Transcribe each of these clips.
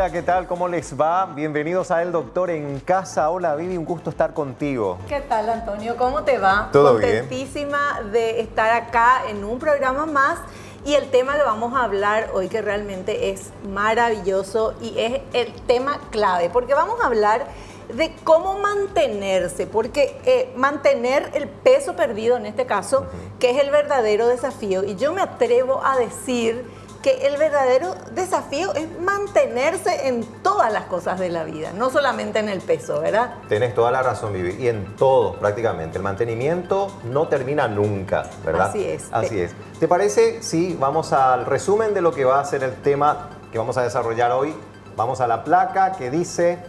Hola, ¿qué tal? ¿Cómo les va? Bienvenidos a El Doctor en Casa. Hola, Vivi, un gusto estar contigo. ¿Qué tal, Antonio? ¿Cómo te va? Todo bien. Contentísima de estar acá en un programa más. Y el tema que vamos a hablar hoy, que realmente es maravilloso y es el tema clave, porque vamos a hablar de cómo mantenerse, porque mantener el peso perdido en este caso, que es el verdadero desafío. Y yo me atrevo a decir que el verdadero desafío es mantenerse en todas las cosas de la vida, no solamente en el peso, ¿verdad? Tenés toda la razón, Vivi, y en todo prácticamente. El mantenimiento no termina nunca, ¿verdad? Así es. Así es. ¿Te parece? Sí, vamos al resumen de lo que va a ser el tema que vamos a desarrollar hoy. Vamos a la placa que dice: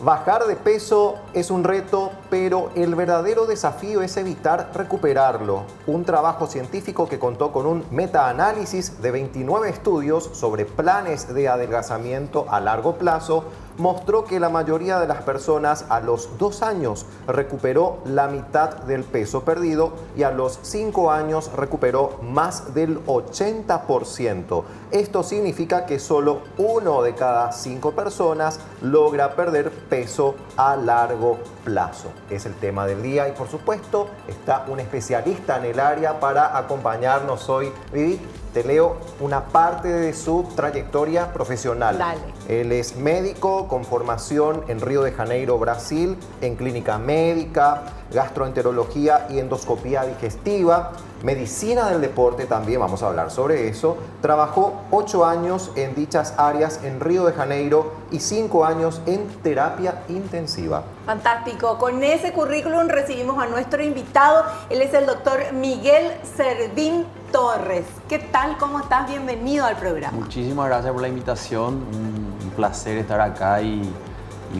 bajar de peso es un reto, pero el verdadero desafío es evitar recuperarlo. Un trabajo científico que contó con un metaanálisis de 29 estudios sobre planes de adelgazamiento a largo plazo mostró que la mayoría de las personas a los 2 años recuperó la mitad del peso perdido y a los 5 años recuperó más del 80%. Esto significa que solo 1 de cada 5 personas logra perder peso a largo plazo. Es el tema del día y por supuesto está un especialista en el área para acompañarnos hoy. Vivi, te leo una parte de su trayectoria profesional. Dale. Él es médico con formación en Río de Janeiro, Brasil, en clínica médica, gastroenterología y endoscopía digestiva, medicina del deporte también, vamos a hablar sobre eso. Trabajó 8 años en dichas áreas en Río de Janeiro y 5 años en terapia intensiva. Fantástico. Con ese currículum recibimos a nuestro invitado. Él es el doctor Miguel Servín Torres. ¿Qué tal? ¿Cómo estás? Bienvenido al programa. Muchísimas gracias por la invitación. Un placer estar acá y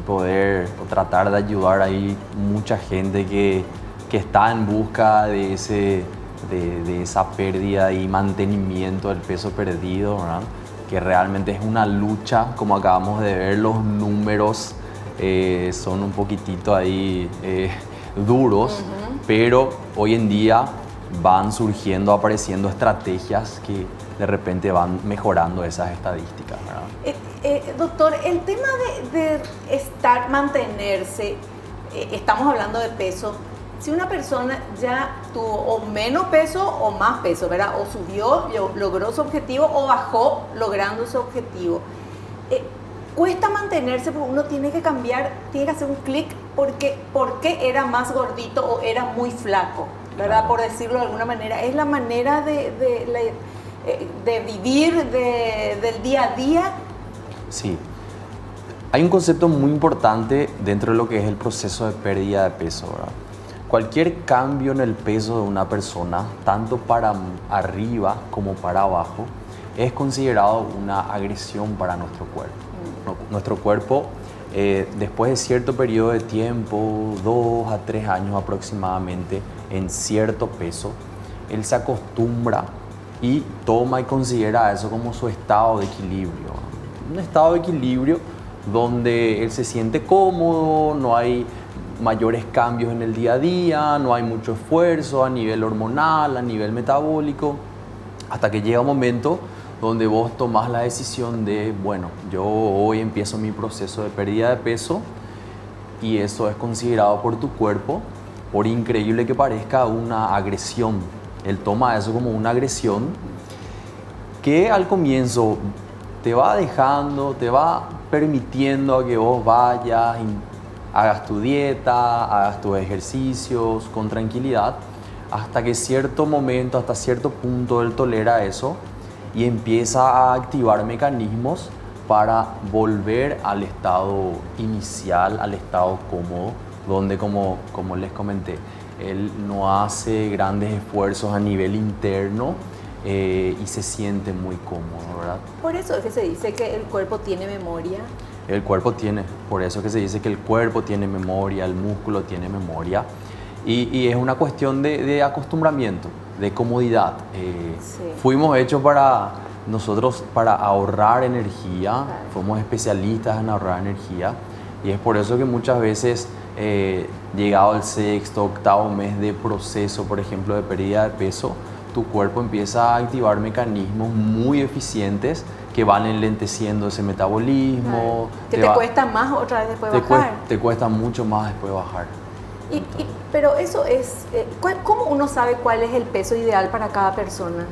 poder tratar de ayudar ahí mucha gente que está en busca de esa pérdida y mantenimiento del peso perdido, ¿verdad? Que realmente es una lucha, como acabamos de ver, los números son un poquitito ahí duros, pero hoy en día van surgiendo, apareciendo estrategias que de repente van mejorando esas estadísticas, ¿verdad? Doctor, el tema de mantenerse, estamos hablando de peso. Si una persona ya tuvo o menos peso o más peso, ¿verdad? O subió, logró su objetivo, o bajó logrando su objetivo. Cuesta mantenerse porque uno tiene que cambiar, tiene que hacer un clic porque era más gordito o era muy flaco, ¿verdad? Por decirlo de alguna manera. Es la manera de vivir del día a día. Sí. Hay un concepto muy importante dentro de lo que es el proceso de pérdida de peso, ¿verdad? Cualquier cambio en el peso de una persona, tanto para arriba como para abajo, es considerado una agresión para nuestro cuerpo. Nuestro cuerpo, después de cierto periodo de tiempo, 2 a 3 años aproximadamente, en cierto peso, él se acostumbra y toma y considera eso como su estado de equilibrio. Un estado de equilibrio donde él se siente cómodo, no hay mayores cambios en el día a día, no hay mucho esfuerzo a nivel hormonal, a nivel metabólico, hasta que llega un momento donde vos tomás la decisión de, bueno, yo hoy empiezo mi proceso de pérdida de peso y eso es considerado por tu cuerpo, por increíble que parezca, una agresión. Él toma eso como una agresión que al comienzo te va dejando, te va permitiendo a que vos vayas, hagas tu dieta, hagas tus ejercicios con tranquilidad, hasta que cierto momento, hasta cierto punto él tolera eso y empieza a activar mecanismos para volver al estado inicial, al estado cómodo, donde como les comenté, él no hace grandes esfuerzos a nivel interno y se siente muy cómodo, ¿verdad? Por eso es que se dice que el cuerpo tiene memoria. El cuerpo tiene, por eso es que se dice que el cuerpo tiene memoria, el músculo tiene memoria y es una cuestión de acostumbramiento, de comodidad. Sí. Fuimos hechos para ahorrar energía, Claro. Fuimos especialistas en ahorrar energía y es por eso que muchas veces llegado el 6º, 8º mes de proceso, por ejemplo, de pérdida de peso, tu cuerpo empieza a activar mecanismos muy eficientes que van enlenteciendo ese metabolismo. Que te cuesta más otra vez después bajar. Te cuesta mucho más después bajar. Pero eso es, ¿cómo uno sabe cuál es el peso ideal para cada persona?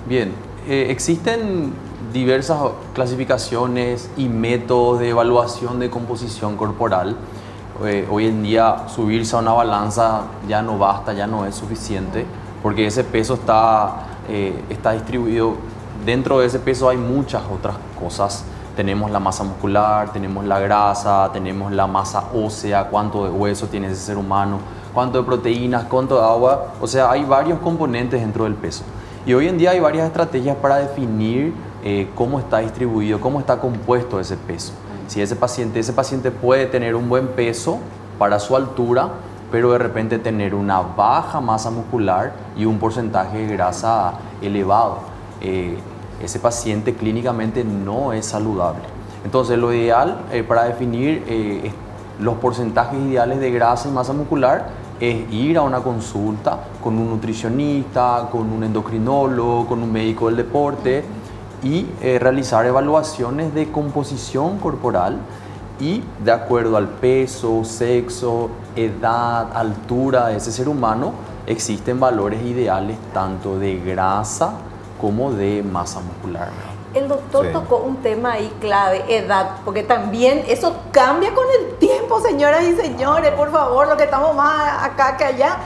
Bien, existen diversas clasificaciones y métodos de evaluación de composición corporal. Hoy en día subirse a una balanza ya no basta, ya no es suficiente, porque ese peso está distribuido. Dentro de ese peso hay muchas otras cosas. Tenemos la masa muscular, tenemos la grasa, tenemos la masa ósea, cuánto de hueso tiene ese ser humano, cuánto de proteínas, cuánto de agua. O sea, hay varios componentes dentro del peso. Y hoy en día hay varias estrategias para definir cómo está distribuido, cómo está compuesto ese peso. Si ese paciente puede tener un buen peso para su altura, pero de repente tener una baja masa muscular y un porcentaje de grasa elevado. Ese paciente clínicamente no es saludable. Entonces lo ideal para definir los porcentajes ideales de grasa y masa muscular es ir a una consulta con un nutricionista, con un endocrinólogo, con un médico del deporte y realizar evaluaciones de composición corporal y de acuerdo al peso, sexo, edad, altura de ese ser humano existen valores ideales tanto de grasa como de masa muscular, ¿verdad? El doctor tocó un tema ahí clave, edad, porque también eso cambia con el tiempo, señoras y señores, por favor, los que estamos más acá que allá,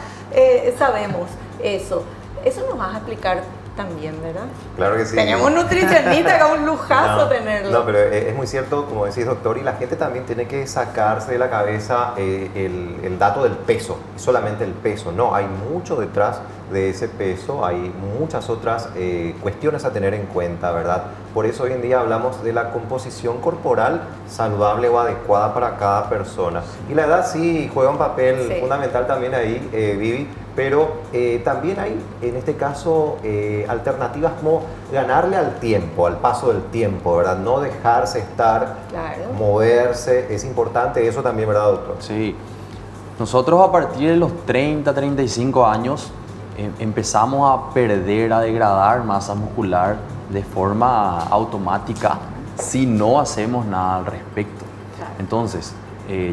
sabemos eso. Eso nos vas a explicar también, ¿verdad? Claro que sí. Tenemos un nutricionista, que es un lujazo tenerlo. No, pero es muy cierto, como decís, doctor, y la gente también tiene que sacarse de la cabeza el dato del peso, solamente el peso. No, hay mucho detrás de ese peso, hay muchas otras cuestiones a tener en cuenta, ¿verdad? Por eso hoy en día hablamos de la composición corporal saludable o adecuada para cada persona. Y la edad sí juega un papel fundamental también ahí, Vivi, pero también hay, en este caso, alternativas como ganarle al tiempo, al paso del tiempo, ¿verdad? No dejarse estar, moverse, es importante eso también, ¿verdad, doctor? Sí. Nosotros a partir de los 30, 35 años empezamos a perder, a degradar masa muscular de forma automática si no hacemos nada al respecto. Entonces,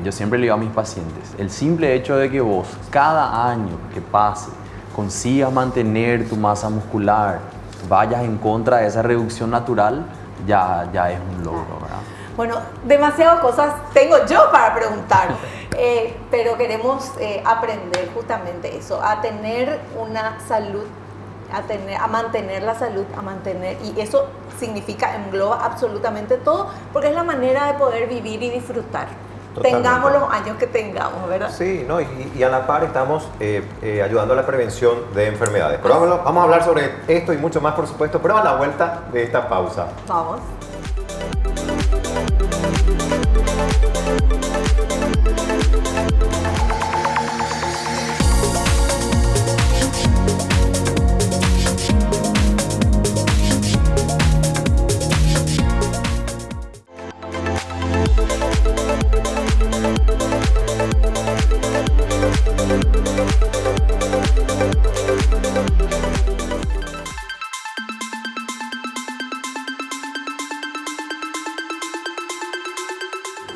yo siempre le digo a mis pacientes, el simple hecho de que vos cada año que pase consigas mantener tu masa muscular, vayas en contra de esa reducción natural, ya es un logro, ¿verdad? Bueno, demasiadas cosas tengo yo para preguntar, pero queremos aprender justamente eso, a tener una salud, a mantener la salud, y eso significa, engloba absolutamente todo, porque es la manera de poder vivir y disfrutar. Totalmente. Tengamos los años que tengamos, ¿verdad? Sí, no, y a la par estamos ayudando a la prevención de enfermedades. Pero vamos a hablar sobre esto y mucho más, por supuesto, pero a la vuelta de esta pausa. Vamos.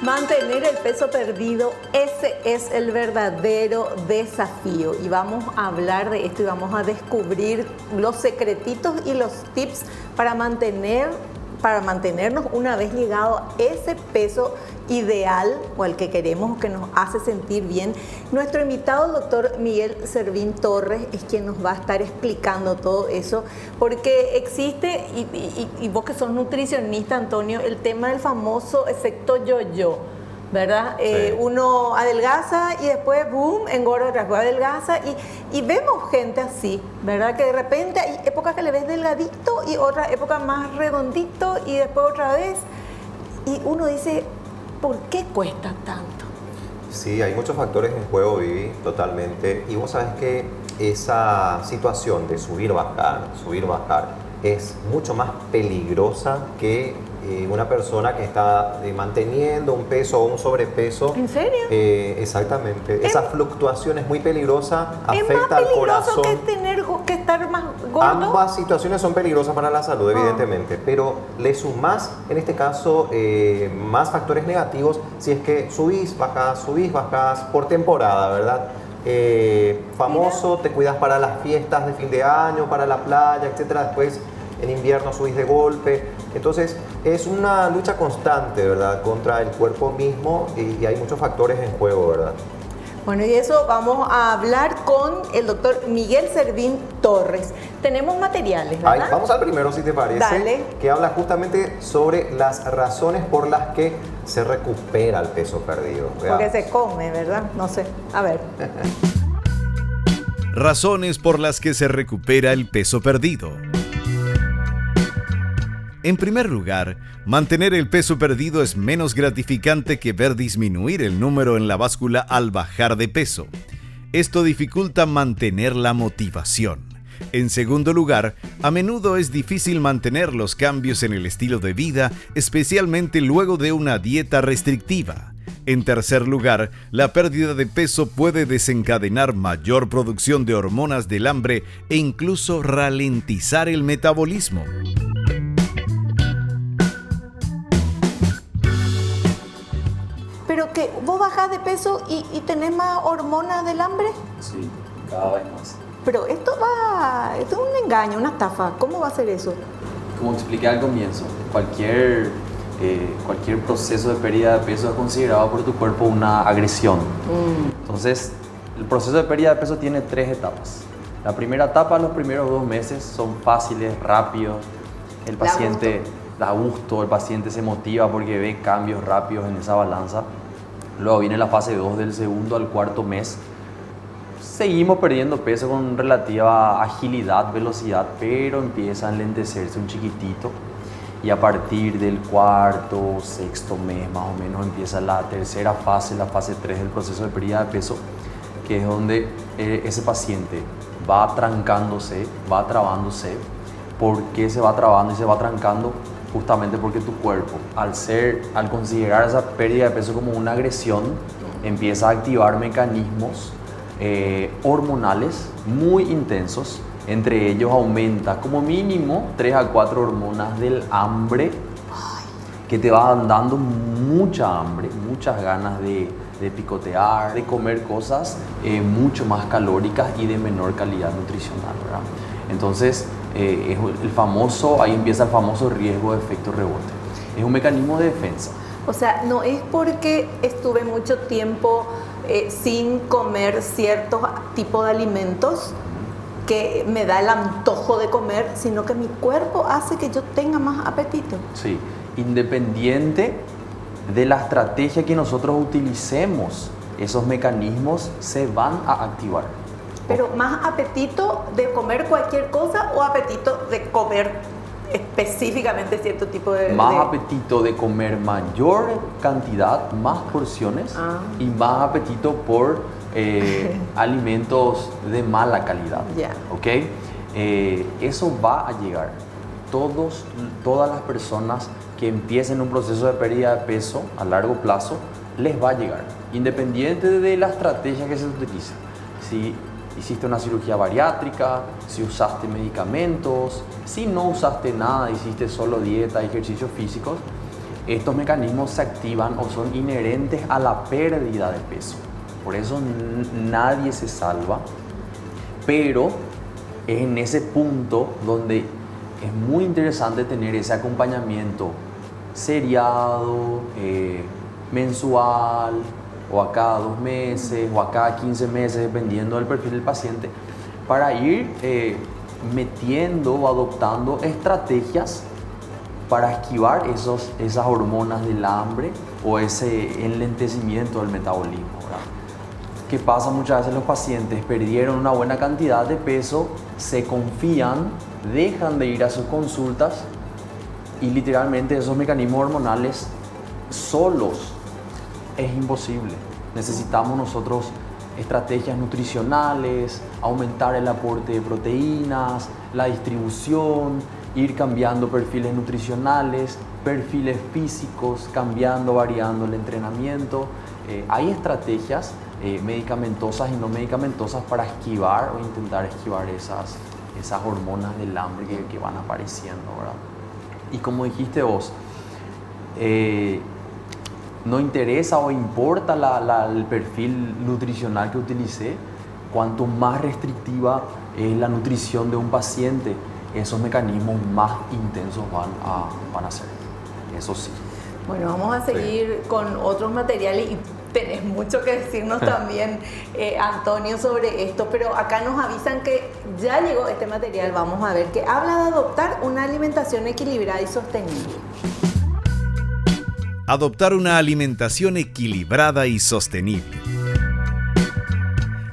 Mantener el peso perdido, ese es el verdadero desafío, y vamos a hablar de esto y vamos a descubrir los secretitos y los tips para mantenernos una vez llegado a ese peso ideal o al que queremos, que nos hace sentir bien. Nuestro invitado, el doctor Miguel Servín Torres, es quien nos va a estar explicando todo eso, porque existe, y vos que sos nutricionista, Antonio, el tema del famoso efecto yo-yo, ¿verdad? Sí. Uno adelgaza y después, boom, engorda, después adelgaza, y vemos gente así, ¿verdad? Que de repente hay épocas que le ves delgadito y otras épocas más redondito y después otra vez, y uno dice, ¿por qué cuesta tanto? Sí, hay muchos factores en juego, Vivi, totalmente. Y vos sabes que esa situación de subir, bajar, es mucho más peligrosa que una persona que está manteniendo un peso o un sobrepeso. ¿En serio? Exactamente. Esa fluctuación es muy peligrosa, afecta al ¿Es corazón. más peligroso que estar más gordo? Ambas situaciones son peligrosas para la salud, evidentemente, pero le sumás, en este caso, más factores negativos si es que subís, bajás por temporada, ¿verdad? Famoso, te cuidas para las fiestas de fin de año, para la playa, etcétera. Después en invierno subís de golpe. Entonces es una lucha constante, ¿verdad? Contra el cuerpo mismo y hay muchos factores en juego, ¿verdad? Bueno, y eso vamos a hablar con el doctor Miguel Servín Torres. Tenemos materiales, ¿verdad? Ahí, vamos al primero, si te parece. Dale. Que habla justamente sobre las razones por las que se recupera el peso perdido. Porque se come, ¿verdad? No sé. A ver. Razones por las que se recupera el peso perdido. En primer lugar, mantener el peso perdido es menos gratificante que ver disminuir el número en la báscula al bajar de peso. Esto dificulta mantener la motivación. En segundo lugar, a menudo es difícil mantener los cambios en el estilo de vida, especialmente luego de una dieta restrictiva. En tercer lugar, la pérdida de peso puede desencadenar mayor producción de hormonas del hambre e incluso ralentizar el metabolismo. Pero que vos bajás de peso y tenés más hormonas del hambre. Sí, cada vez más. Pero esto es un engaño, una estafa. ¿Cómo va a ser eso? Como expliqué al comienzo, cualquier proceso de pérdida de peso es considerado por tu cuerpo una agresión. Entonces, el proceso de pérdida de peso tiene 3 etapas. La primera etapa, los primeros 2 meses, son fáciles, rápidos. El paciente da gusto, el paciente se motiva porque ve cambios rápidos en esa balanza. Luego viene la fase 2, del segundo al cuarto mes. Seguimos perdiendo peso con relativa agilidad, velocidad, pero empieza a enlentecerse un chiquitito. Y a partir del cuarto, sexto mes más o menos empieza la tercera fase, la fase 3 del proceso de pérdida de peso, que es donde ese paciente va trancándose, va trabándose. ¿Por qué se va trabando y se va trancando? Justamente porque tu cuerpo, al considerar esa pérdida de peso como una agresión, empieza a activar mecanismos hormonales muy intensos. Entre ellos aumenta como mínimo 3 a 4 hormonas del hambre que te van dando mucha hambre, muchas ganas de picotear, de comer cosas mucho más calóricas y de menor calidad nutricional, ¿verdad? Entonces, ahí empieza el famoso riesgo de efecto rebote. Es un mecanismo de defensa. O sea, no es porque estuve mucho tiempo sin comer ciertos tipos de alimentos que me da el antojo de comer, sino que mi cuerpo hace que yo tenga más apetito. Sí, independiente de la estrategia que nosotros utilicemos, esos mecanismos se van a activar. Pero más apetito de comer cualquier cosa o apetito de comer específicamente cierto tipo de... Más apetito de comer mayor cantidad, más porciones y más apetito por alimentos de mala calidad. Ya. ¿Ok? Eso va a llegar. Todas las personas que empiecen un proceso de pérdida de peso a largo plazo, les va a llegar, independiente de la estrategia que se utilice. Si hiciste una cirugía bariátrica, si usaste medicamentos, si no usaste nada, hiciste solo dieta y ejercicios físicos, estos mecanismos se activan o son inherentes a la pérdida de peso. Por eso nadie se salva, pero es en ese punto donde es muy interesante tener ese acompañamiento seriado, mensual, o a cada 2 meses, o a cada 15 meses, dependiendo del perfil del paciente, para ir metiendo o adoptando estrategias para esquivar esas hormonas del hambre o ese enlentecimiento del metabolismo, ¿verdad? ¿Qué pasa? Muchas veces los pacientes perdieron una buena cantidad de peso, se confían, dejan de ir a sus consultas y literalmente esos mecanismos hormonales solos es imposible. Necesitamos nosotros estrategias nutricionales, aumentar el aporte de proteínas, la distribución ir cambiando perfiles nutricionales, perfiles físicos, cambiando, variando el entrenamiento. Hay estrategias medicamentosas y no medicamentosas para esquivar o intentar esquivar esas hormonas del hambre que van apareciendo, ¿verdad? Y como dijiste vos, no interesa o importa el perfil nutricional que utilicé, cuanto más restrictiva es la nutrición de un paciente, esos mecanismos más intensos van a ser. Eso sí. Bueno, vamos a seguir con otros materiales y tenés mucho que decirnos también, Antonio, sobre esto, pero acá nos avisan que ya llegó este material, vamos a ver, que habla de adoptar una alimentación equilibrada y sostenible. Adoptar una alimentación equilibrada y sostenible.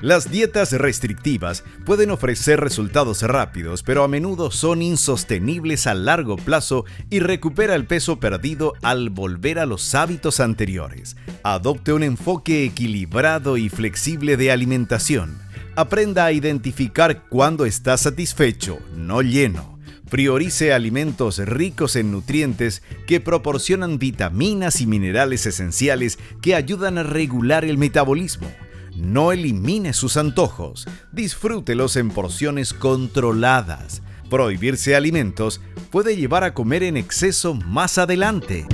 Las dietas restrictivas pueden ofrecer resultados rápidos, pero a menudo son insostenibles a largo plazo y recupera el peso perdido al volver a los hábitos anteriores. Adopte un enfoque equilibrado y flexible de alimentación. Aprenda a identificar cuándo está satisfecho, no lleno. Priorice alimentos ricos en nutrientes que proporcionan vitaminas y minerales esenciales que ayudan a regular el metabolismo. No elimine sus antojos, disfrútelos en porciones controladas. Prohibirse alimentos puede llevar a comer en exceso más adelante.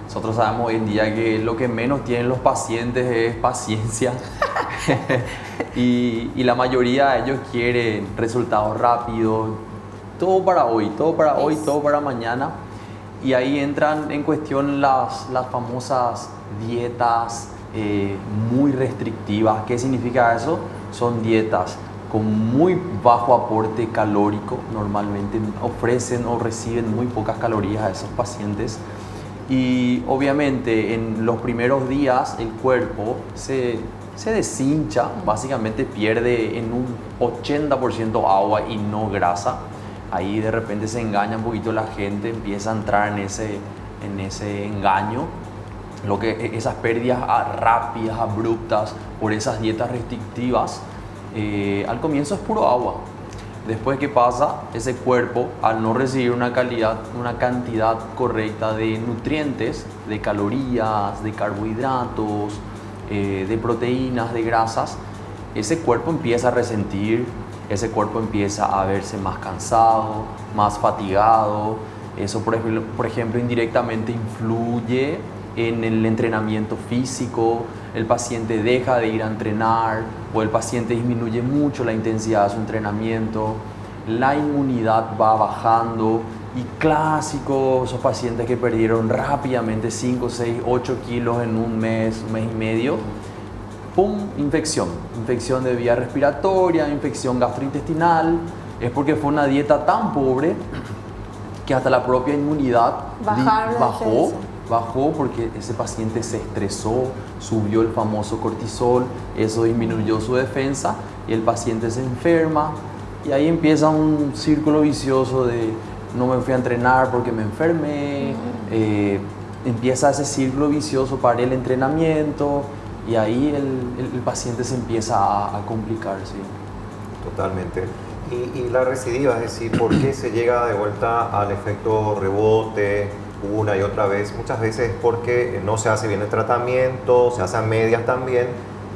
Nosotros sabemos hoy en día que lo que menos tienen los pacientes es paciencia. y la mayoría de ellos quieren resultados rápidos, todo para hoy, todo para mañana. Y ahí entran en cuestión las famosas dietas muy restrictivas. ¿Qué significa eso? Son dietas con muy bajo aporte calórico, normalmente ofrecen o reciben muy pocas calorías a esos pacientes. Y obviamente en los primeros días el cuerpo se deshincha, básicamente pierde en un 80% agua y no grasa. Ahí de repente se engaña un poquito la gente, empieza a entrar en ese engaño. Esas pérdidas rápidas, abruptas por esas dietas restrictivas, al comienzo es puro agua. Después, ¿qué pasa? Ese cuerpo, al no recibir una cantidad correcta de nutrientes, de calorías, de carbohidratos, de proteínas, de grasas, ese cuerpo empieza a resentir, ese cuerpo empieza a verse más cansado, más fatigado. Eso, por ejemplo, indirectamente influye en el entrenamiento físico. El paciente deja de ir a entrenar o el paciente disminuye mucho la intensidad de su entrenamiento. La inmunidad va bajando y clásico, esos pacientes que perdieron rápidamente 5, 6, 8 kilos en un mes y medio. ¡Pum! Infección de vía respiratoria, infección gastrointestinal. Es porque fue una dieta tan pobre que hasta la propia inmunidad bajó porque ese paciente se estresó, subió el famoso cortisol, eso disminuyó su defensa y el paciente se enferma. Y ahí empieza un círculo vicioso de no me fui a entrenar porque me enfermé. Empieza ese círculo vicioso para el entrenamiento. Y ahí el paciente se empieza a complicar, ¿sí? Totalmente. Y la recidiva, es decir, ¿por qué se llega de vuelta al efecto rebote una y otra vez? Muchas veces porque no se hace bien el tratamiento, se hace a medias también.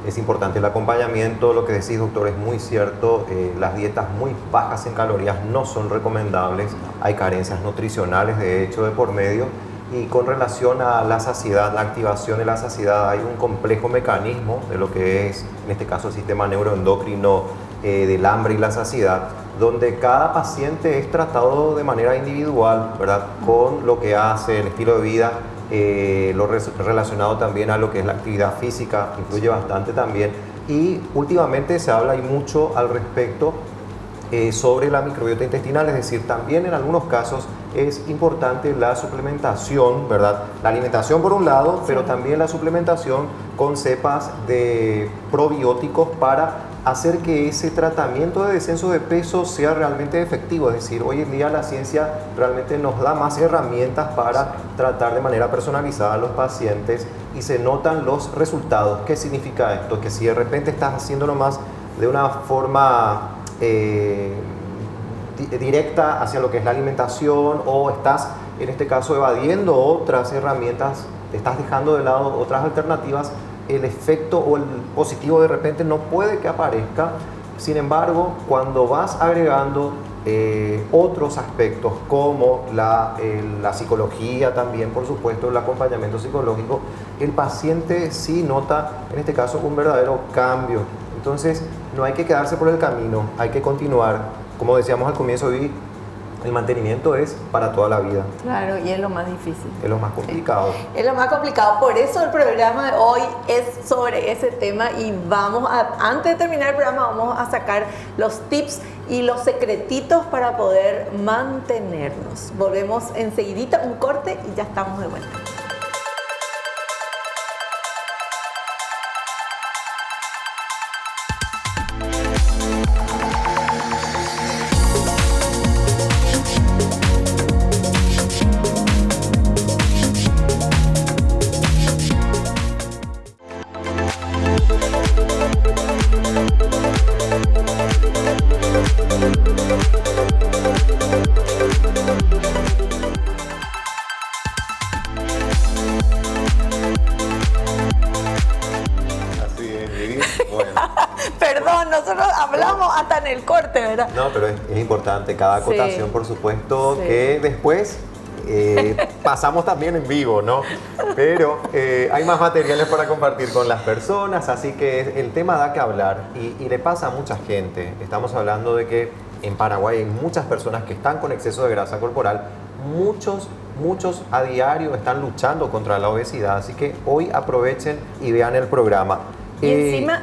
Es importante el acompañamiento. Lo que decís, doctor, es muy cierto. Las dietas muy bajas en calorías no son recomendables. Hay carencias nutricionales, de hecho, de por medio. Y con relación a la saciedad, la activación de la saciedad, hay un complejo mecanismo de lo que es, en este caso, el sistema neuroendocrino del hambre y la saciedad, donde cada paciente es tratado de manera individual, ¿verdad? Con lo que hace, el estilo de vida, lo relacionado también a lo que es la actividad física, influye bastante también. Y últimamente se habla y mucho al respecto sobre la microbiota intestinal, es decir, también en algunos casos es importante la suplementación, ¿verdad? La alimentación por un lado, sí, pero también la suplementación con cepas de probióticos para hacer que ese tratamiento de descenso de peso sea realmente efectivo. Es decir, hoy en día la ciencia realmente nos da más herramientas para tratar de manera personalizada a los pacientes y se notan los resultados. ¿Qué significa esto? Que si de repente estás haciendo nomás de una forma directa hacia lo que es la alimentación, o estás en este caso evadiendo otras herramientas, estás dejando de lado otras alternativas, el efecto o el positivo de repente no puede que aparezca. Sin embargo, cuando vas agregando otros aspectos como la psicología también, por supuesto, el acompañamiento psicológico, el paciente sí nota, en este caso, un verdadero cambio. Entonces, no hay que quedarse por el camino, hay que continuar. Como decíamos al comienzo, Vivi, el mantenimiento es para toda la vida. Claro, y es lo más difícil. Es lo más complicado. Es lo más complicado, por eso el programa de hoy es sobre ese tema y antes de terminar el programa vamos a sacar los tips y los secretitos para poder mantenernos. Volvemos enseguidita, un corte y ya estamos de vuelta. El corte, ¿verdad? No, pero es importante cada acotación, sí, por supuesto, sí, que después pasamos también en vivo, ¿no? Pero hay más materiales para compartir con las personas, así que el tema da que hablar y le pasa a mucha gente. Estamos hablando de que en Paraguay hay muchas personas que están con exceso de grasa corporal, muchos a diario están luchando contra la obesidad, así que hoy aprovechen y vean el programa. Y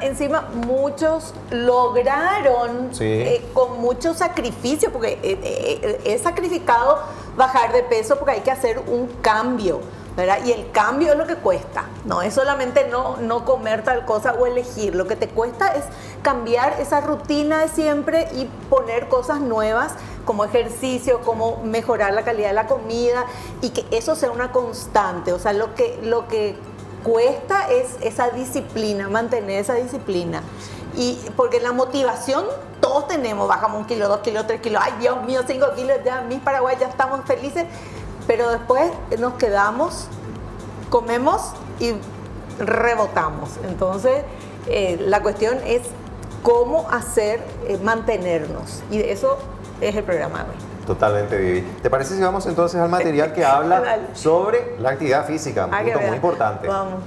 encima muchos lograron, sí, con mucho sacrificio, porque es sacrificado bajar de peso porque hay que hacer un cambio, ¿verdad? Y el cambio es lo que cuesta, no es solamente no comer tal cosa o elegir, lo que te cuesta es cambiar esa rutina de siempre y poner cosas nuevas como ejercicio, como mejorar la calidad de la comida y que eso sea una constante, o sea, lo que cuesta es esa disciplina, mantener esa disciplina. Y porque la motivación todos tenemos, bajamos 1 kilo, 2 kilos, 3 kilos, ay Dios mío, 5 kilos, ya mis Paraguay ya estamos felices, pero después nos quedamos, comemos y rebotamos. Entonces, la cuestión es cómo hacer mantenernos, y de eso es el programa de hoy. Totalmente, Vivi. ¿Te parece si vamos entonces al material que habla sobre la actividad física? Un punto muy importante. Vamos.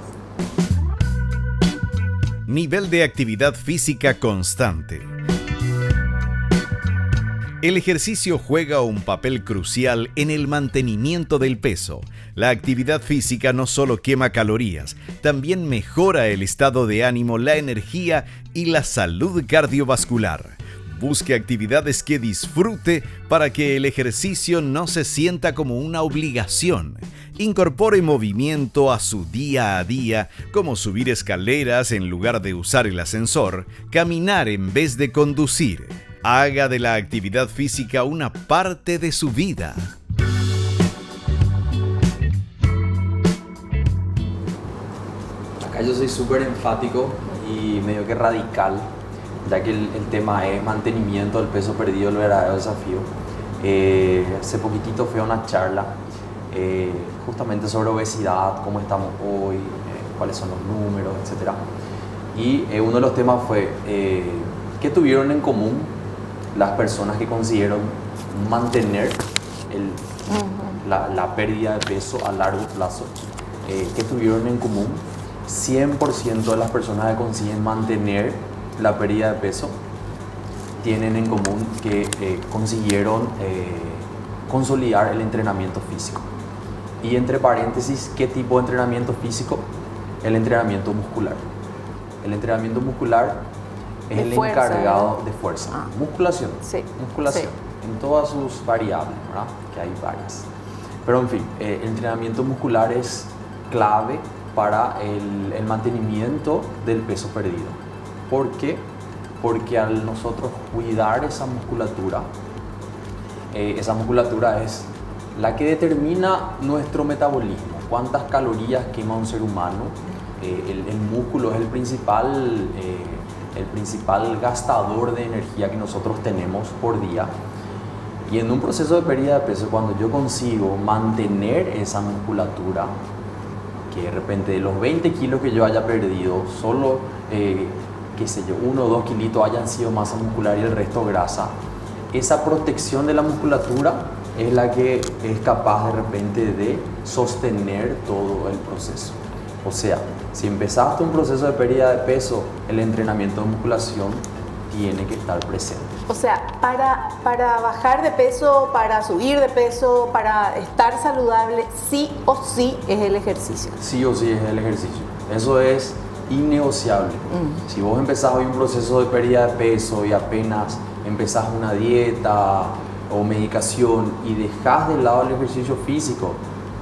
Nivel de actividad física constante. El ejercicio juega un papel crucial en el mantenimiento del peso. La actividad física no solo quema calorías, también mejora el estado de ánimo, la energía y la salud cardiovascular. Busque actividades que disfrute para que el ejercicio no se sienta como una obligación. Incorpore movimiento a su día a día, como subir escaleras en lugar de usar el ascensor, caminar en vez de conducir. Haga de la actividad física una parte de su vida. Acá yo soy súper enfático y medio que radical, ya que el tema es mantenimiento del peso perdido, el verdadero desafío. Hace poquitito fui a una charla justamente sobre obesidad, cómo estamos hoy, cuáles son los números, etc. Y uno de los temas fue qué tuvieron en común las personas que consiguieron mantener la pérdida de peso a largo plazo. ¿Qué tuvieron en común? 100% de las personas que consiguen mantener la pérdida de peso tienen en común que consiguieron consolidar el entrenamiento físico. Y entre paréntesis, ¿qué tipo de entrenamiento físico? El entrenamiento muscular. El entrenamiento muscular es el encargado de fuerza. Musculación. Sí. Musculación. Sí. En todas sus variables, ¿verdad? Que hay varias. Pero en fin, el entrenamiento muscular es clave para el mantenimiento del peso perdido. ¿Por qué? Porque al nosotros cuidar esa musculatura es la que determina nuestro metabolismo, cuántas calorías quema un ser humano. El músculo es el principal el principal gastador de energía que nosotros tenemos por día. Y en un proceso de pérdida de peso, cuando yo consigo mantener esa musculatura, que de repente de los 20 kilos que yo haya perdido, solo, qué sé yo, 1 o 2 kilitos hayan sido masa muscular y el resto grasa, esa protección de la musculatura es la que es capaz de repente de sostener todo el proceso. O sea, si empezaste un proceso de pérdida de peso, el entrenamiento de musculación tiene que estar presente. O sea, para bajar de peso, para subir de peso, para estar saludable, sí o sí es el ejercicio. Sí o sí es el ejercicio. Eso es innegociable. Si vos empezás hoy un proceso de pérdida de peso y apenas empezás una dieta o medicación y dejás de lado el ejercicio físico,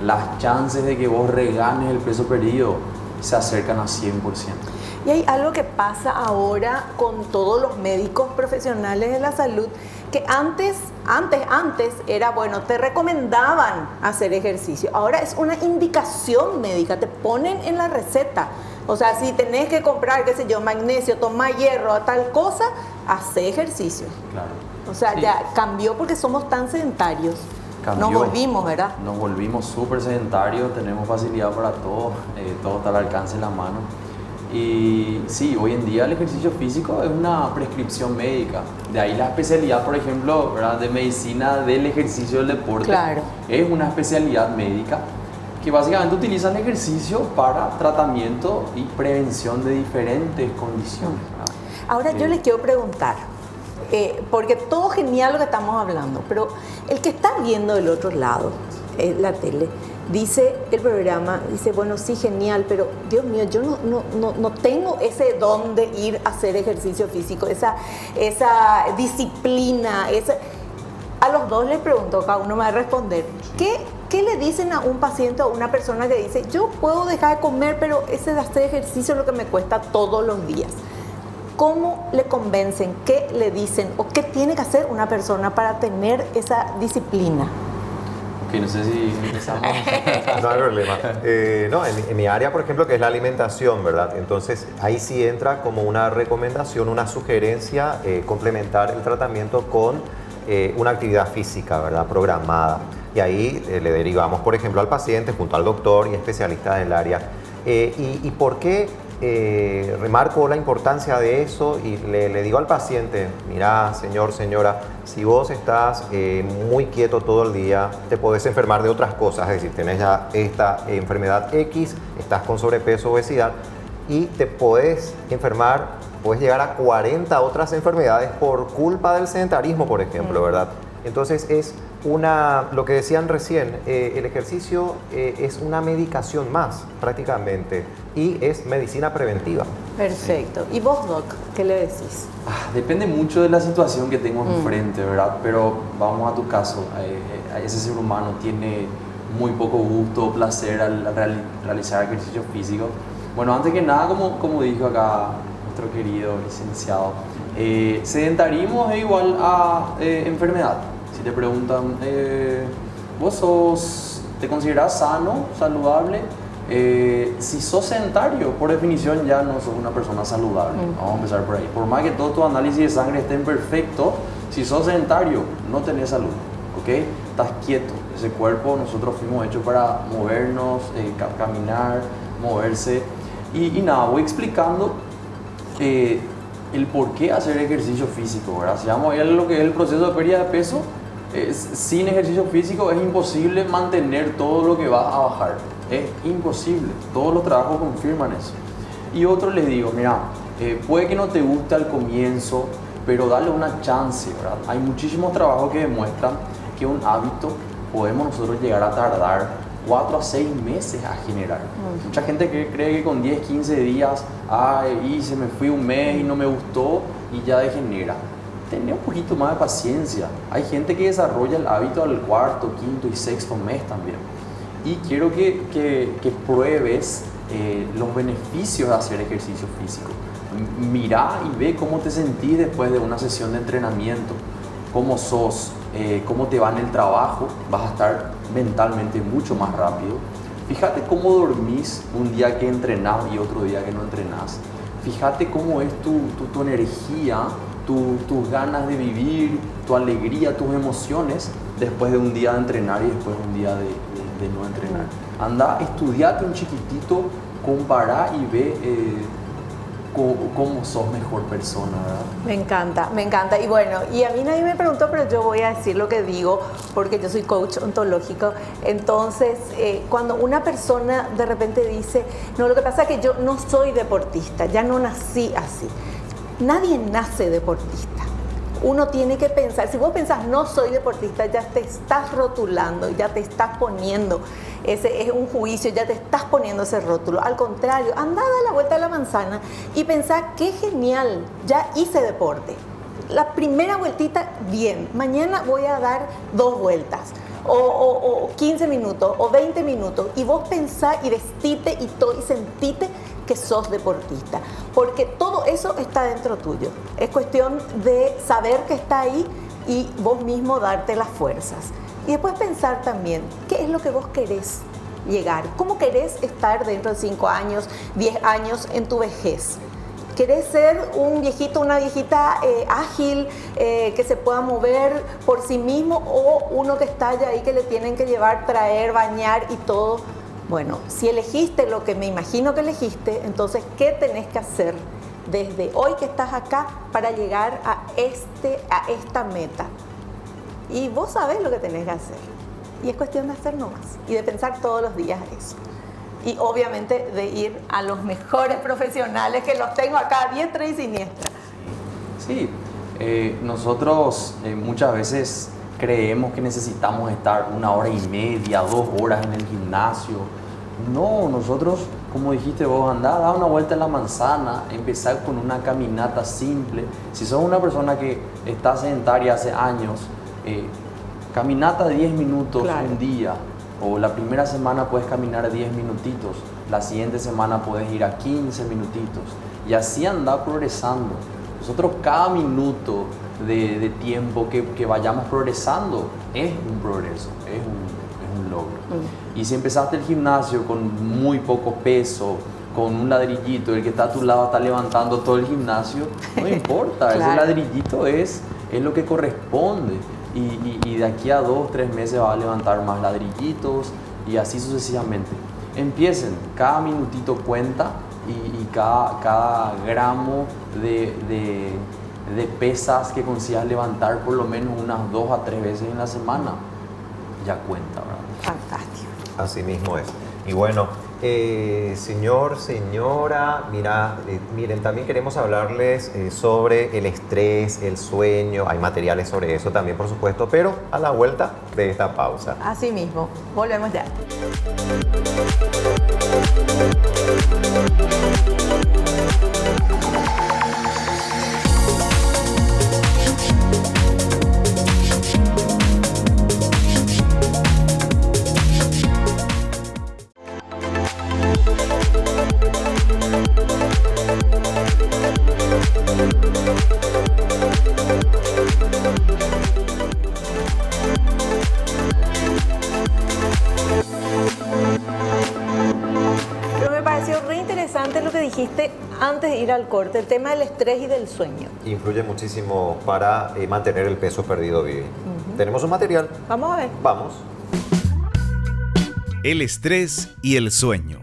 las chances de que vos reganes el peso perdido se acercan a 100%. Y hay algo que pasa ahora con todos los médicos profesionales de la salud, que antes era, bueno, te recomendaban hacer ejercicio. Ahora es una indicación médica, te ponen en la receta. O sea, si tenés que comprar, qué sé yo, magnesio, toma hierro, tal cosa, hace ejercicio. Claro. O sea, Sí. ya cambió porque somos tan sedentarios. Cambió. Nos volvimos, ¿verdad? Nos volvimos súper sedentarios, tenemos facilidad para todo, todo está al alcance de la mano. Y sí, hoy en día el ejercicio físico es una prescripción médica. De ahí la especialidad, por ejemplo, ¿verdad?, de medicina del ejercicio del deporte. Claro. Es una especialidad médica que básicamente utiliza el ejercicio para tratamiento y prevención de diferentes condiciones, ¿verdad? Ahora yo les quiero preguntar, porque todo genial lo que estamos hablando, pero el que está viendo del otro lado, la tele, dice el programa, dice, bueno, sí, genial, pero Dios mío, yo no tengo ese don de ir a hacer ejercicio físico, esa disciplina, A los dos les pregunto, cada uno me va a responder, ¿qué le dicen a un paciente o a una persona que dice, yo puedo dejar de comer, pero ese de hacer ejercicio es lo que me cuesta todos los días? ¿Cómo le convencen? ¿Qué le dicen? ¿O qué tiene que hacer una persona para tener esa disciplina? Ok, no sé si empezamos. No hay problema. No, en mi área, por ejemplo, que es la alimentación, ¿verdad? Entonces, ahí sí entra como una recomendación, una sugerencia, complementar el tratamiento con una actividad física, ¿verdad?, programada. Y ahí le derivamos, por ejemplo, al paciente junto al doctor y especialistas del área. ¿Y por qué remarco la importancia de eso? Y le digo al paciente, mira, señor, señora, si vos estás muy quieto todo el día, te podés enfermar de otras cosas, es decir, tenés ya esta enfermedad X, estás con sobrepeso, obesidad, y te podés enfermar, puedes llegar a 40 otras enfermedades por culpa del sedentarismo, por ejemplo, ¿verdad? Entonces es lo que decían recién, el ejercicio es una medicación más prácticamente y es medicina preventiva. Perfecto. ¿Y vos, Doc, qué le decís? Depende mucho de la situación que tengo enfrente, ¿verdad? Pero vamos a tu caso, ese ser humano tiene muy poco gusto o placer al realizar ejercicio físico. Bueno, antes que nada, como dijo acá nuestro querido licenciado, sedentarismo es igual a enfermedad. Si te preguntan, ¿vos te considerás sano, saludable? Si sos sedentario, por definición ya no sos una persona saludable. Vamos a empezar por ahí. Por más que todos tus análisis de sangre estén perfectos, si sos sedentario, no tenés salud, ¿ok? Estás quieto. Ese cuerpo nosotros fuimos hechos para movernos, caminar, moverse. Y nada, voy explicando el por qué hacer ejercicio físico, ¿verdad? Si vamos a ir a lo que es el proceso de pérdida de peso, sin ejercicio físico es imposible mantener todo lo que vas a bajar. Es imposible. Todos los trabajos confirman eso. Y otro les digo, mira, puede que no te guste al comienzo, pero dale una chance, ¿verdad? Hay muchísimos trabajos que demuestran que un hábito podemos nosotros llegar a tardar 4 a 6 meses a generar. Mucha gente cree que con 10, 15 días, y se me fui un mes y no me gustó y ya degenera. Tener un poquito más de paciencia. Hay gente que desarrolla el hábito al 4º, 5º y 6º mes también. Y quiero que pruebes los beneficios de hacer ejercicio físico. Mirá y ve cómo te sentís después de una sesión de entrenamiento, cómo sos, cómo te va en el trabajo, vas a estar mentalmente mucho más rápido. Fíjate cómo dormís un día que entrenás y otro día que no entrenás. fíjate cómo es tu energía, tus ganas de vivir, tu alegría, tus emociones después de un día de entrenar y después de un día de no entrenar. Anda, estudiate un chiquitito, compará y ve cómo sos mejor persona, ¿verdad? Me encanta. Y bueno, y a mí nadie me preguntó, pero yo voy a decir lo que digo, porque yo soy coach ontológico. Entonces, cuando una persona de repente dice, no, lo que pasa es que yo no soy deportista, ya no nací así. Nadie nace deportista. Uno tiene que pensar, si vos pensás no soy deportista, ya te estás rotulando, ya te estás poniendo, ese es un juicio, ya te estás poniendo ese rótulo. Al contrario, anda a dar la vuelta a la manzana y pensá, qué genial, ya hice deporte. La primera vueltita, bien, mañana voy a dar 2 vueltas, o 15 minutos, o 20 minutos, y vos pensá y vestite y sentite que sos deportista, porque todo eso está dentro tuyo. Es cuestión de saber que está ahí y vos mismo darte las fuerzas. Y después pensar también, ¿qué es lo que vos querés llegar? ¿Cómo querés estar dentro de 5 años, 10 años en tu vejez? ¿Querés ser un viejito, una viejita ágil, que se pueda mover por sí mismo, o uno que está ya ahí que le tienen que llevar, traer, bañar y todo? Bueno, si elegiste lo que me imagino que elegiste, entonces, ¿qué tenés que hacer desde hoy que estás acá para llegar a esta meta? Y vos sabés lo que tenés que hacer. Y es cuestión de hacer nomás y de pensar todos los días eso. Y obviamente de ir a los mejores profesionales, que los tengo acá a diestra y siniestra. Sí, nosotros muchas veces creemos que necesitamos estar 1 hora y media, 2 horas en el gimnasio. No, nosotros, como dijiste vos, andá, da una vuelta en la manzana, empezar con una caminata simple. Si sos una persona que está sedentaria hace años, caminata 10 minutos un día, o la primera semana puedes caminar 10 minutitos, la siguiente semana puedes ir a 15 minutitos, y así andar progresando. Nosotros cada minuto de tiempo que vayamos progresando es un progreso, es un logro. Y si empezaste el gimnasio con muy poco peso, con un ladrillito, el que está a tu lado está levantando todo el gimnasio, no importa, ese ladrillito es lo que corresponde. Y de aquí a 2 o 3 meses va a levantar más ladrillitos y así sucesivamente. Empiecen, cada minutito cuenta y cada gramo de pesas que consigas levantar por lo menos unas 2 a 3 veces en la semana ya cuenta, ¿verdad? Fantástico. Así mismo es. Y bueno, señor, señora, miren, también queremos hablarles sobre el estrés, el sueño. Hay materiales sobre eso también, por supuesto, pero a la vuelta de esta pausa. Así mismo, volvemos ya. Lo que dijiste antes de ir al corte, el tema del estrés y del sueño. Influye muchísimo para mantener el peso perdido, Vivi. ¿Tenemos un material? Vamos a ver. Vamos. El estrés y el sueño.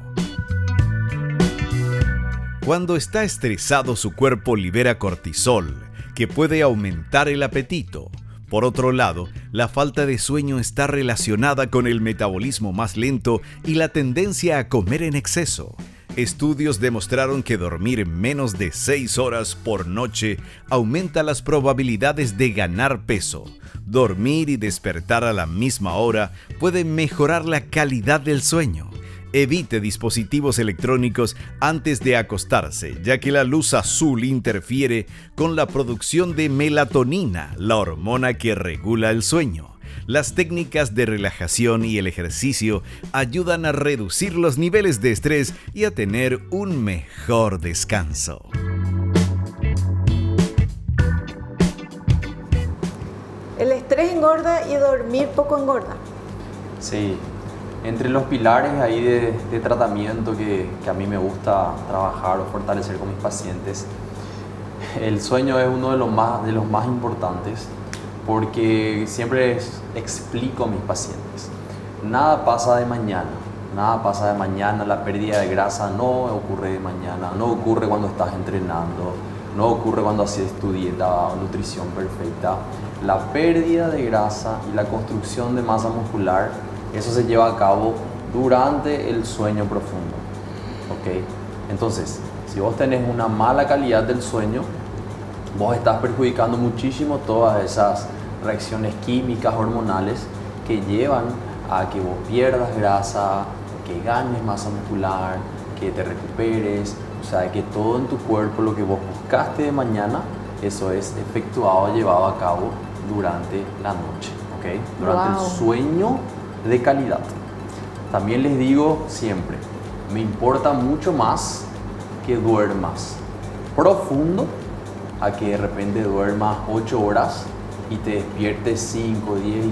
Cuando está estresado, su cuerpo libera cortisol, que puede aumentar el apetito. Por otro lado, la falta de sueño está relacionada con el metabolismo más lento y la tendencia a comer en exceso. Estudios demostraron que dormir menos de 6 horas por noche aumenta las probabilidades de ganar peso. Dormir y despertar a la misma hora puede mejorar la calidad del sueño. Evite dispositivos electrónicos antes de acostarse, ya que la luz azul interfiere con la producción de melatonina, la hormona que regula el sueño. Las técnicas de relajación y el ejercicio ayudan a reducir los niveles de estrés y a tener un mejor descanso. El estrés engorda y dormir poco engorda. Sí, Entre los pilares ahí de tratamiento que a mí me gusta trabajar o fortalecer con mis pacientes, el sueño es uno de los más importantes, porque siempre explico a mis pacientes, nada pasa de mañana, la pérdida de grasa no ocurre de mañana, no ocurre cuando estás entrenando, no ocurre cuando haces tu dieta o nutrición perfecta. La pérdida de grasa y la construcción de masa muscular, eso se lleva a cabo durante el sueño profundo, ¿ok? Entonces, si vos tenés una mala calidad del sueño, vos estás perjudicando muchísimo todas esas reacciones químicas, hormonales, que llevan a que vos pierdas grasa, que ganes masa muscular, que te recuperes, o sea, que todo en tu cuerpo, lo que vos buscaste de mañana, eso es efectuado, llevado a cabo durante la noche, ¿ok? Durante el sueño de calidad. También les digo siempre, me importa mucho más que duermas profundo a que de repente duermas 8 horas y te despiertes 5, 10 y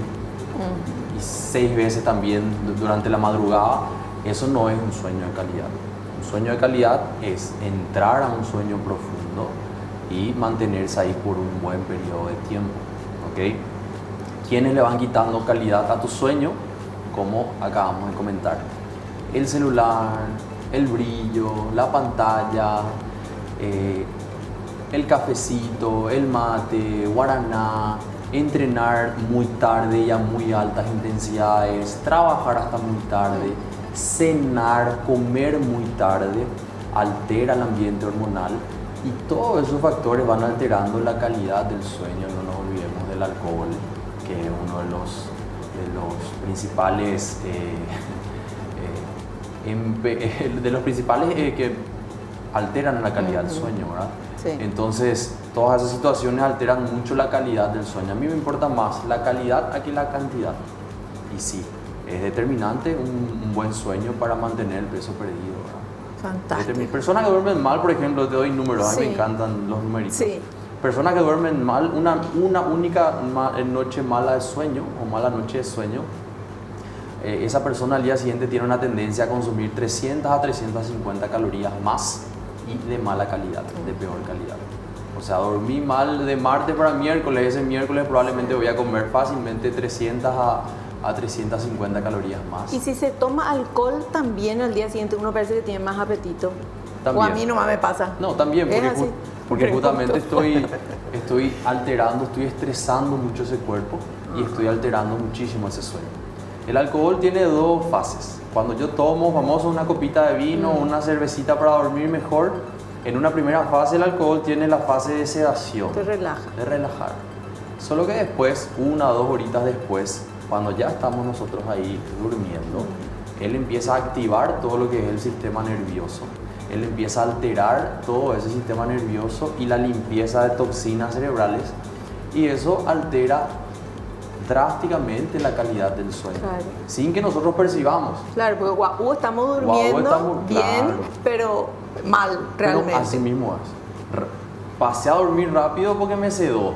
6 veces también durante la madrugada. Eso no es un sueño de calidad. Un sueño de calidad es entrar a un sueño profundo y mantenerse ahí por un buen periodo de tiempo, ¿ok? ¿Quiénes le van quitando calidad a tu sueño? Como acabamos de comentar, el celular, el brillo, la pantalla, el cafecito, el mate, guaraná, entrenar muy tarde y a muy altas intensidades, trabajar hasta muy tarde, cenar, comer muy tarde, altera el ambiente hormonal, y todos esos factores van alterando la calidad del sueño. No nos olvidemos del alcohol, que es uno de los principales que alteran la calidad del sueño, ¿verdad? Sí. Entonces, todas esas situaciones alteran mucho la calidad del sueño. A mí me importa más la calidad que la cantidad. Y sí, es determinante un buen sueño para mantener el peso perdido, ¿verdad? Fantástico. Personas que duermen mal, por ejemplo, te doy números, a mí Sí. me encantan los numeritos. Sí. Personas que duermen mal, una única noche mala de sueño o mala noche de sueño, esa persona al día siguiente tiene una tendencia a consumir 300 a 350 calorías más y de mala calidad, de peor calidad. O sea, dormí mal de martes para miércoles, ese miércoles probablemente voy a comer fácilmente 300 a 350 calorías más. Y si se toma alcohol también al día siguiente uno parece que tiene más apetito. También. O a mí nomás me pasa. No, también, Es así. porque justamente estoy alterando, estoy estresando mucho ese cuerpo y estoy alterando muchísimo ese sueño. El alcohol tiene dos fases. Cuando yo tomo, famoso, una copita de vino, una cervecita para dormir mejor, en una primera fase el alcohol tiene la fase de sedación. Te relaja. De relajar. Solo que después, 1 o 2 horitas después, cuando ya estamos nosotros ahí durmiendo, él empieza a activar todo lo que es el sistema nervioso. Él empieza a alterar todo ese sistema nervioso y la limpieza de toxinas cerebrales, y eso altera drásticamente la calidad del sueño, Claro. sin que nosotros percibamos. Claro, porque estamos durmiendo estamos- bien, claro. pero mal realmente. Pero así mismo es. Pasé a dormir rápido porque me sedó,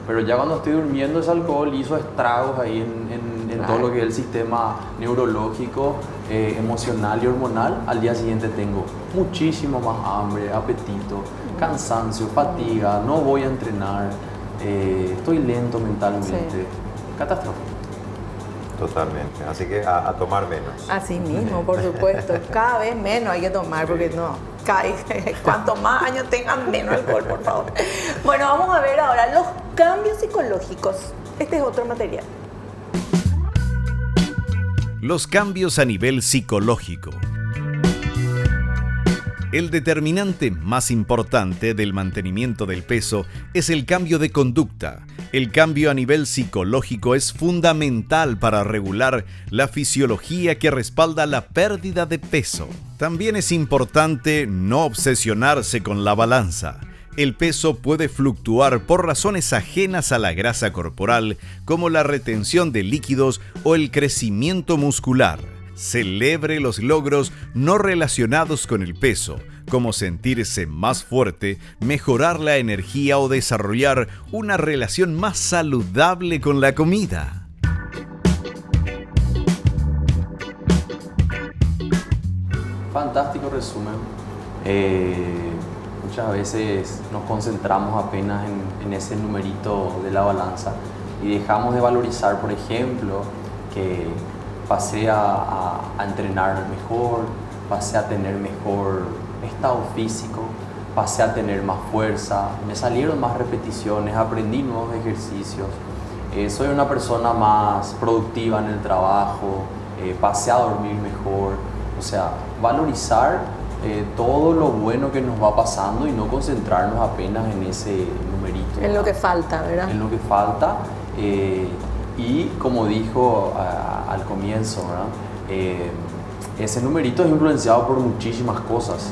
pero ya cuando estoy durmiendo ese alcohol hizo estragos ahí en todo lo que es el sistema neurológico, emocional y hormonal. Al día siguiente tengo muchísimo más hambre, apetito, cansancio, fatiga, no voy a entrenar, estoy lento mentalmente. Sí. Catástrofe. Totalmente. Así que a tomar menos. Así mismo, por supuesto. Cada vez menos hay que tomar porque cuanto más años tengan, menos alcohol, por favor. Bueno, vamos a ver ahora los cambios psicológicos. Este es otro material. Los cambios a nivel psicológico. El determinante más importante del mantenimiento del peso es el cambio de conducta. El cambio a nivel psicológico es fundamental para regular la fisiología que respalda la pérdida de peso. También es importante no obsesionarse con la balanza. El peso puede fluctuar por razones ajenas a la grasa corporal, como la retención de líquidos o el crecimiento muscular. Celebre los logros no relacionados con el peso, como sentirse más fuerte, mejorar la energía o desarrollar una relación más saludable con la comida. resumen. Muchas veces nos concentramos apenas en ese numerito de la balanza y dejamos de valorizar, por ejemplo, que pasé a entrenar mejor, pasé a tener mejor estado físico, pasé a tener más fuerza, me salieron más repeticiones, aprendí nuevos ejercicios, soy una persona más productiva en el trabajo, pasé a dormir mejor. O sea, valorizar todo lo bueno que nos va pasando y no concentrarnos apenas en ese numerito. En lo que falta, ¿verdad? En lo que falta. Y como dijo al comienzo, ¿verdad? Ese numerito es influenciado por muchísimas cosas.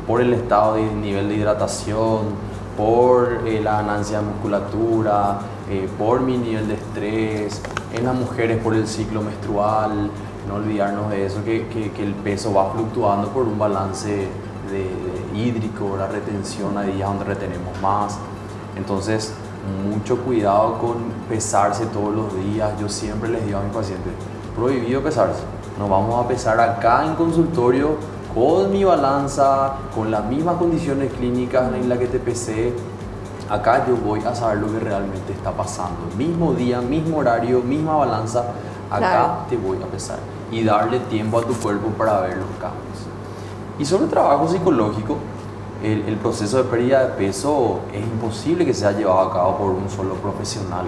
Por el estado de nivel de hidratación, por la ganancia de musculatura, por mi nivel de estrés, en las mujeres por el ciclo menstrual. No olvidarnos de eso, que el peso va fluctuando por un balance hídrico, la retención, hay días donde retenemos más. Entonces, mucho cuidado con pesarse todos los días. Yo siempre les digo a mis pacientes, prohibido pesarse. Nos vamos a pesar acá en consultorio con mi balanza, con las mismas condiciones clínicas en las que te pesé. Acá yo voy a saber lo que realmente está pasando. Mismo día, mismo horario, misma balanza. Acá claro, te voy a pesar y darle tiempo a tu cuerpo para ver los cambios. Y sobre el trabajo psicológico, el proceso de pérdida de peso es imposible que sea llevado a cabo por un solo profesional.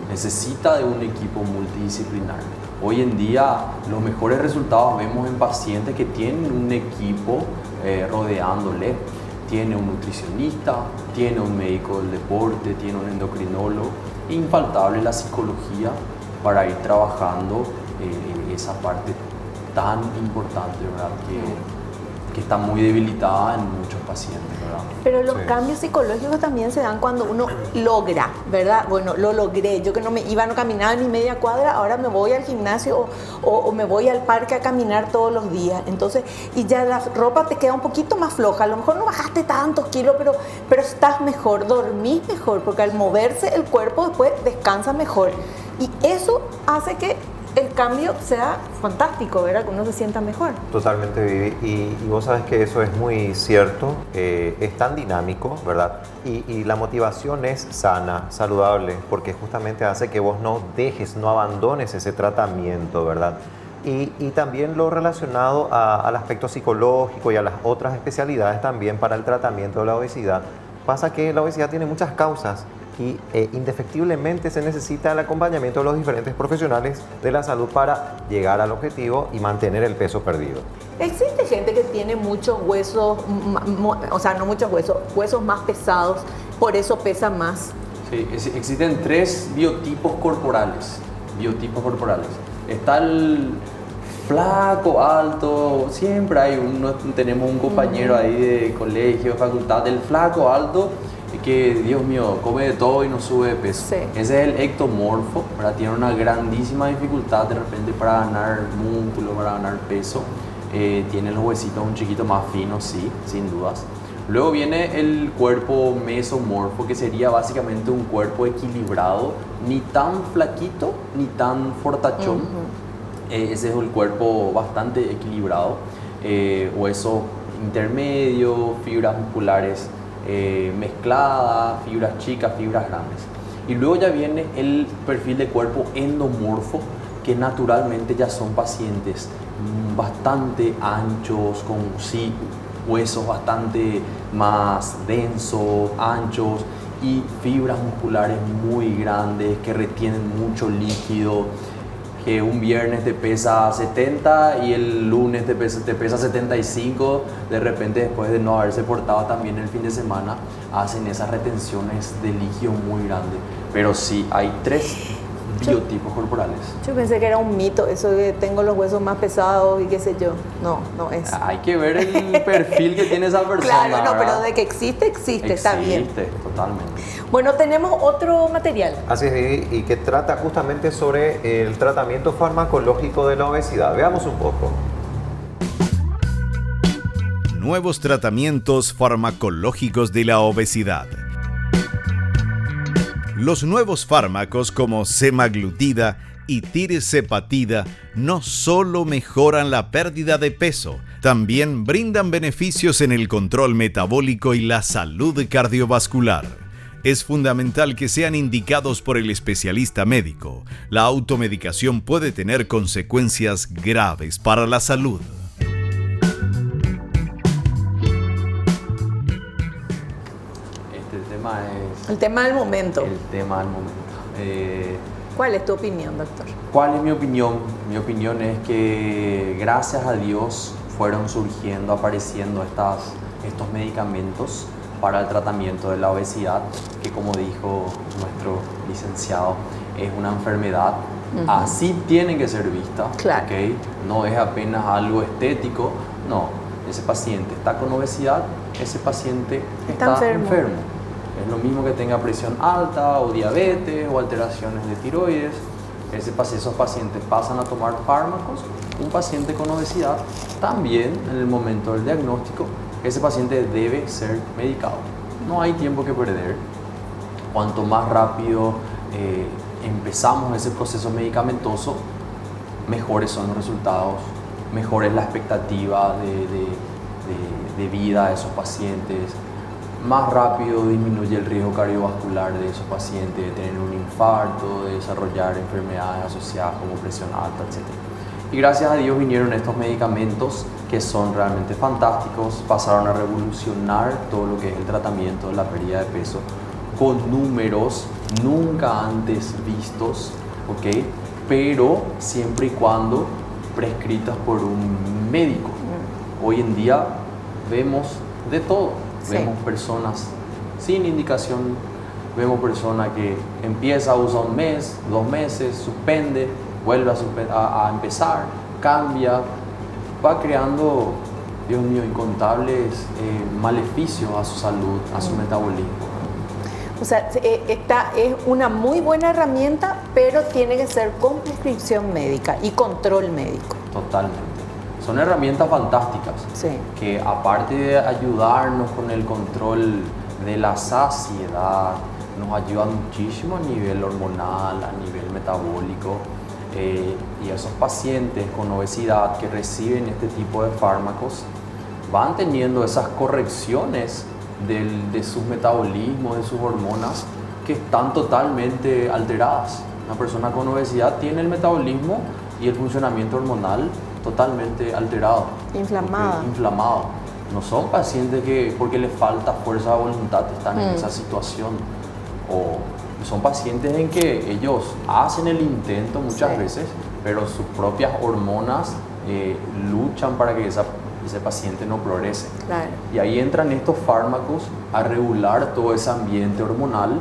Necesita de un equipo multidisciplinar. Hoy en día los mejores resultados vemos en pacientes que tienen un equipo rodeándole. Tiene un nutricionista, tiene un médico del deporte, tiene un endocrinólogo. Infaltable la psicología para ir trabajando esa parte tan importante, ¿verdad? Que está muy debilitada en muchos pacientes, ¿verdad? Pero los cambios psicológicos también se dan cuando uno logra, ¿verdad? Bueno, lo logré. Yo que no caminaba ni media cuadra, ahora me voy al gimnasio o me voy al parque a caminar todos los días. Entonces, y ya la ropa te queda un poquito más floja. A lo mejor no bajaste tantos kilos, pero estás mejor, dormís mejor, porque al moverse el cuerpo después descansa mejor. Y eso hace que el cambio sea fantástico, ¿verdad? Que uno se sienta mejor. Totalmente, Vivi. Y vos sabes que eso es muy cierto. Es tan dinámico, ¿verdad? Y la motivación es sana, saludable, porque justamente hace que vos no abandones ese tratamiento, ¿verdad? Y también lo relacionado al aspecto psicológico y a las otras especialidades también para el tratamiento de la obesidad. Pasa que la obesidad tiene muchas causas y indefectiblemente se necesita el acompañamiento de los diferentes profesionales de la salud para llegar al objetivo y mantener el peso perdido. Existe gente que tiene muchos huesos, o sea, no muchos huesos más pesados, por eso pesa más. Sí, existen 3 biotipos corporales. Está el flaco, alto, siempre hay tenemos un compañero ahí de colegio, facultad, del flaco, alto, que Dios mío, come de todo y no sube de peso. Sí. Ese es el ectomorfo, ¿verdad? Tiene una grandísima dificultad de repente para ganar músculo, para ganar peso. Tiene los huesitos un chiquito más finos, sí, sin dudas. Luego viene el cuerpo mesomorfo, que sería básicamente un cuerpo equilibrado, ni tan flaquito ni tan fortachón. Ese es el cuerpo bastante equilibrado. Hueso intermedio, fibras musculares mezcladas, fibras chicas, fibras grandes. Y luego ya viene el perfil de cuerpo endomorfo, que naturalmente ya son pacientes bastante anchos, con sí, huesos bastante más densos, anchos y fibras musculares muy grandes que retienen mucho líquido, que un viernes te pesa 70 y el lunes te pesa 75, de repente después de no haberse portado también el fin de semana, hacen esas retenciones de líquido muy grandes. Pero sí, hay 3 biotipos corporales. Yo pensé que era un mito eso de que tengo los huesos más pesados y qué sé yo. No es. Hay que ver el perfil que tiene esa persona. Claro, no, pero de que existe, está bien. Existe, totalmente. Bueno, tenemos otro material. Así es, y que trata justamente sobre el tratamiento farmacológico de la obesidad. Veamos un poco. Nuevos tratamientos farmacológicos de la obesidad. Los nuevos fármacos como semaglutida y tirzepatida no solo mejoran la pérdida de peso, También brindan beneficios en el control metabólico y la salud cardiovascular. Es fundamental que sean indicados por el especialista médico. La automedicación puede tener consecuencias graves para la salud. Este tema es El tema del momento. el tema del momento. ¿Cuál es tu opinión, doctor? ¿Cuál es mi opinión? Mi opinión es que gracias a Dios fueron surgiendo, apareciendo estos medicamentos para el tratamiento de la obesidad, que como dijo nuestro licenciado, es una enfermedad. Así tiene que ser vista, Claro. ¿ok? No es apenas algo estético, no. Ese paciente está con obesidad, ese paciente Está enfermo. Es lo mismo que tenga presión alta o diabetes o alteraciones de tiroides. Esos pacientes pasan a tomar fármacos. Un paciente con obesidad también en el momento del diagnóstico, ese paciente debe ser medicado. No hay tiempo que perder. Cuanto más rápido empezamos ese proceso medicamentoso, mejores son los resultados, mejor es la expectativa de vida de esos pacientes, más rápido disminuye el riesgo cardiovascular de esos pacientes, de tener un infarto, de desarrollar enfermedades asociadas como presión alta, etc. Y gracias a Dios vinieron estos medicamentos que son realmente fantásticos, pasaron a revolucionar todo lo que es el tratamiento de la pérdida de peso con números nunca antes vistos, ¿ok? Pero siempre y cuando prescritos por un médico. Hoy en día vemos de todo. Sí. Vemos personas sin indicación, vemos personas que empieza a usar un mes, 2 meses, suspende, vuelve a empezar, cambia, va creando, Dios mío, incontables maleficios a su salud, a su metabolismo. O sea, esta es una muy buena herramienta, pero tiene que ser con prescripción médica y control médico. Totalmente. Son herramientas fantásticas Sí. que, aparte de ayudarnos con el control de la saciedad, nos ayudan muchísimo a nivel hormonal, a nivel metabólico. Y esos pacientes con obesidad que reciben este tipo de fármacos van teniendo esas correcciones de sus metabolismos, de sus hormonas, que están totalmente alteradas. Una persona con obesidad tiene el metabolismo y el funcionamiento hormonal totalmente alterado. Inflamado. Inflamado. No son pacientes que porque les falta fuerza de voluntad están en esa situación. O son pacientes en que ellos hacen el intento muchas Sí. veces, pero sus propias hormonas luchan para que ese paciente no progrese. Claro. Y ahí entran estos fármacos a regular todo ese ambiente hormonal,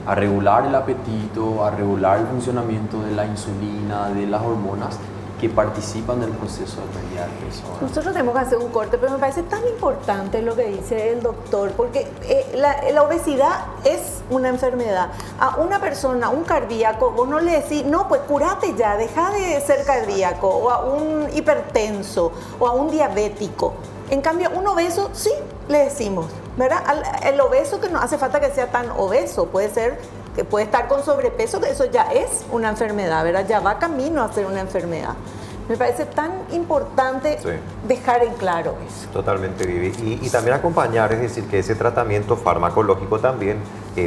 a regular el apetito, a regular el funcionamiento de la insulina, de las hormonas que participan del proceso de pérdida de peso. Nosotros tenemos que hacer un corte, pero me parece tan importante lo que dice el doctor, porque la obesidad es una enfermedad. A una persona, un cardíaco, vos no le decís, no, pues curate ya, deja de ser cardíaco, o a un hipertenso, o a un diabético. En cambio, un obeso, sí, le decimos, ¿verdad? El obeso, que no hace falta que sea tan obeso, puede ser que puede estar con sobrepeso, que eso ya es una enfermedad, ¿verdad? Ya va camino a ser una enfermedad. Me parece tan importante Sí. dejar en claro eso. Totalmente, Vivi. Y también acompañar, es decir, que ese tratamiento farmacológico también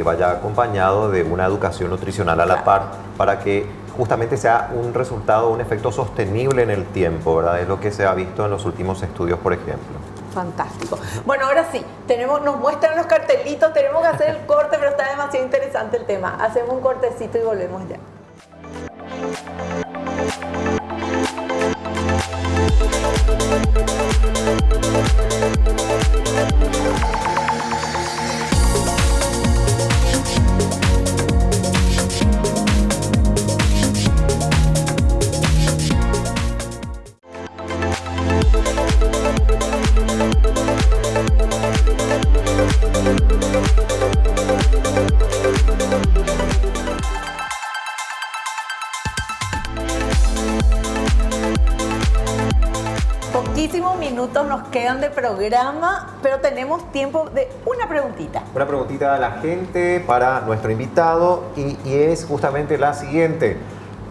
vaya acompañado de una educación nutricional a la par, para que justamente sea un resultado, un efecto sostenible en el tiempo, ¿verdad? Es lo que se ha visto en los últimos estudios, por ejemplo. Fantástico. Bueno, ahora sí, nos muestran los cartelitos, tenemos que hacer el corte, pero está demasiado interesante el tema. Hacemos un cortecito y volvemos ya. Poquísimos minutos nos quedan de programa, pero tenemos tiempo de una preguntita. Una preguntita a la gente para nuestro invitado y es justamente la siguiente.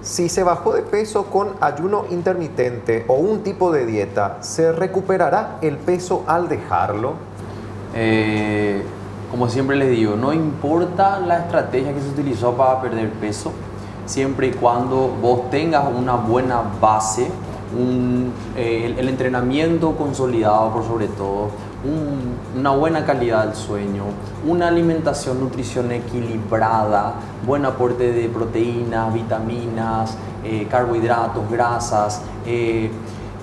si se bajó de peso con ayuno intermitente o un tipo de dieta, ¿se recuperará el peso al dejarlo? Como siempre les digo, no importa la estrategia que se utilizó para perder peso, siempre y cuando vos tengas una buena base, el entrenamiento consolidado por sobre todo, una buena calidad del sueño, una alimentación, nutrición equilibrada, buen aporte de proteínas, vitaminas, carbohidratos, grasas.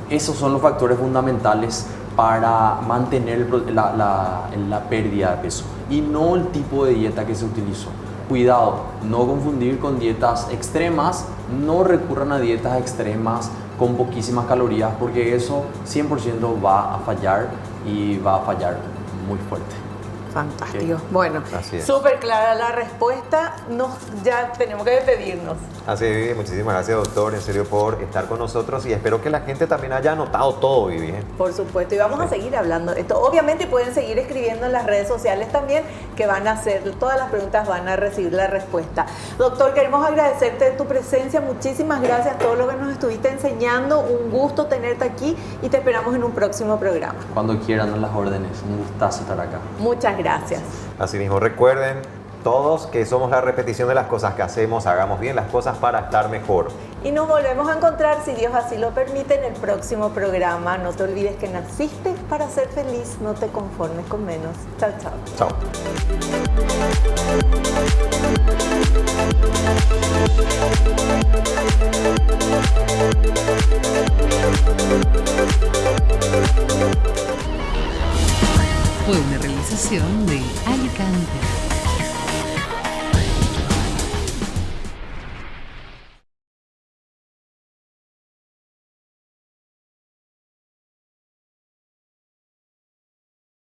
Esos son los factores fundamentales para mantener la pérdida de peso y no el tipo de dieta que se utilizó. Cuidado, no confundir con dietas extremas, no recurran a dietas extremas con poquísimas calorías porque eso 100% va a fallar y va a fallar muy fuerte. Fantástico. Bueno, súper clara la respuesta. Ya tenemos que despedirnos. Así es, Vivi. Muchísimas gracias, doctor, en serio, por estar con nosotros y espero que la gente también haya anotado todo, Vivi. Por supuesto, y vamos a seguir hablando de esto. Obviamente pueden seguir escribiendo en las redes sociales también, que van a hacer, todas las preguntas van a recibir la respuesta. Doctor, queremos agradecerte tu presencia. Muchísimas gracias a todo lo que nos estuviste enseñando. Un gusto tenerte aquí y te esperamos en un próximo programa. Cuando quieran, a las órdenes. Un gustazo estar acá. Muchas gracias. Así mismo, recuerden todos que somos la repetición de las cosas que hacemos, hagamos bien las cosas para estar mejor. Y nos volvemos a encontrar, si Dios así lo permite, en el próximo programa. No te olvides que naciste para ser feliz, no te conformes con menos. Chao, chao. Chao. Fue una realización de Alicante.